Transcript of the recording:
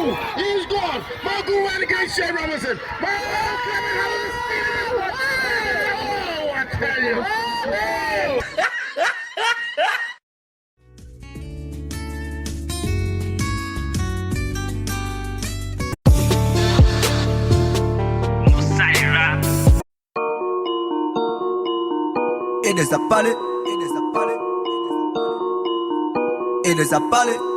Mehgou, he's gone. Mehgou relegation, Robinson. Mehgou coming out of the stadium. Oh, I tell you. Oh. Il les a parlé, il les a parlé, il les a parlé.